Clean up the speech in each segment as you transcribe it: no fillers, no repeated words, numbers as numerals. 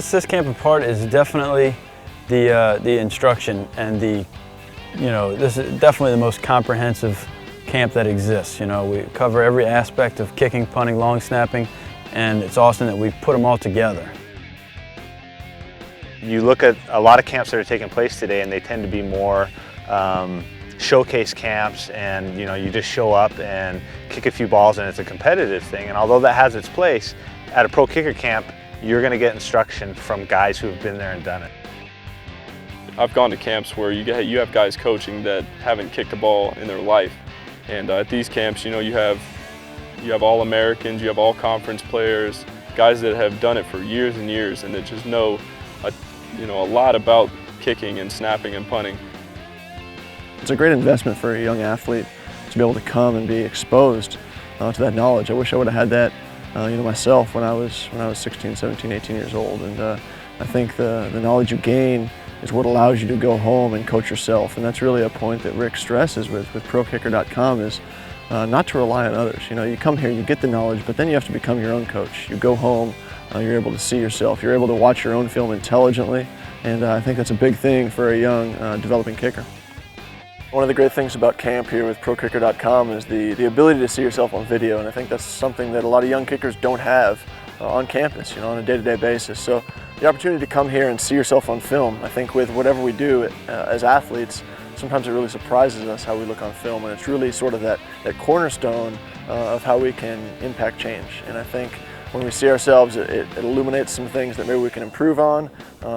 sets this camp apart is definitely the instruction and this is definitely the most comprehensive camp that exists. We cover every aspect of kicking, punting, long snapping, and it's awesome that we put them all together. You look at a lot of camps that are taking place today and they tend to be more showcase camps, and you just show up and kick a few balls and it's a competitive thing. And although that has its place, at a pro kicker camp you're going to get instruction from guys who have been there and done it. I've gone to camps where you have guys coaching that haven't kicked a ball in their life, and at these camps you have All-Americans, you have all-conference players, guys that have done it for years and years and that just know a lot about kicking and snapping and punting. It's a great investment for a young athlete to be able to come and be exposed to that knowledge. I wish I would have had that myself when I was 16, 17, 18 years old. And I think the knowledge you gain is what allows you to go home and coach yourself. And that's really a point that Rick stresses with ProKicker.com is not to rely on others. You come here, you get the knowledge, but then you have to become your own coach. You go home, you're able to see yourself, you're able to watch your own film intelligently, and I think that's a big thing for a young developing kicker. One of the great things about camp here with ProKicker.com is the ability to see yourself on video, and I think that's something that a lot of young kickers don't have on campus, on a day-to-day basis. So the opportunity to come here and see yourself on film, I think with whatever we do as athletes, sometimes it really surprises us how we look on film, and it's really sort of that cornerstone of how we can impact change. And I think when we see ourselves, it illuminates some things that maybe we can improve on,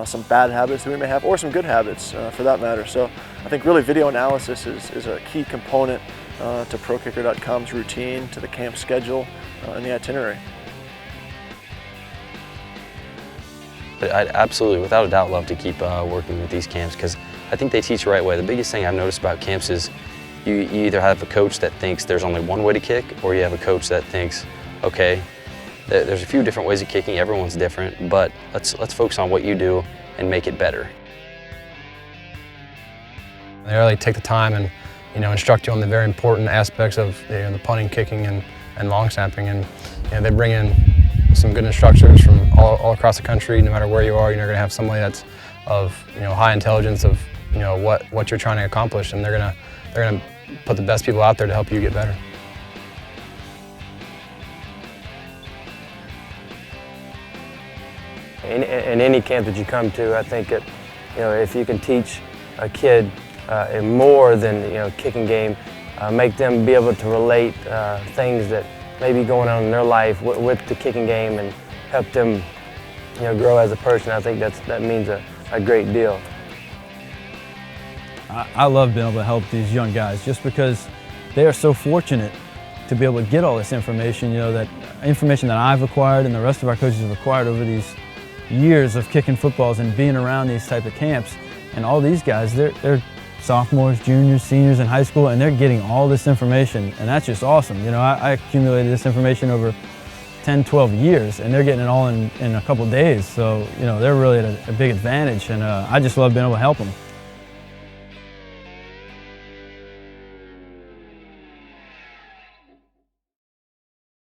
some bad habits that we may have, or some good habits for that matter. So I think really video analysis is a key component to ProKicker.com's routine, to the camp schedule, and the itinerary. I'd absolutely, without a doubt, love to keep working with these camps because I think they teach the right way. The biggest thing I've noticed about camps is you either have a coach that thinks there's only one way to kick, or you have a coach that thinks, okay, there's a few different ways of kicking, everyone's different, but let's focus on what you do and make it better. They really take the time and instruct you on the very important aspects of the punting, kicking, and long snapping, and they bring in some good instructors from all across the country. No matter where you are, you're going to have somebody that's of high intelligence of what you're trying to accomplish, and they're gonna put the best people out there to help you get better. In any camp that you come to, I think that if you can teach a kid more than kicking game, make them be able to relate things that may be going on in their life with the kicking game and help them grow as a person. I think that means a great deal. I love being able to help these young guys just because they are so fortunate to be able to get all this information, that information that I've acquired and the rest of our coaches have acquired over these years of kicking footballs and being around these type of camps. And all these guys, they're sophomores, juniors, seniors in high school, and they're getting all this information, and that's just awesome. I accumulated this information over 10, 12 years, and they're getting it all in a couple days. So, they're really at a big advantage, and I just love being able to help them.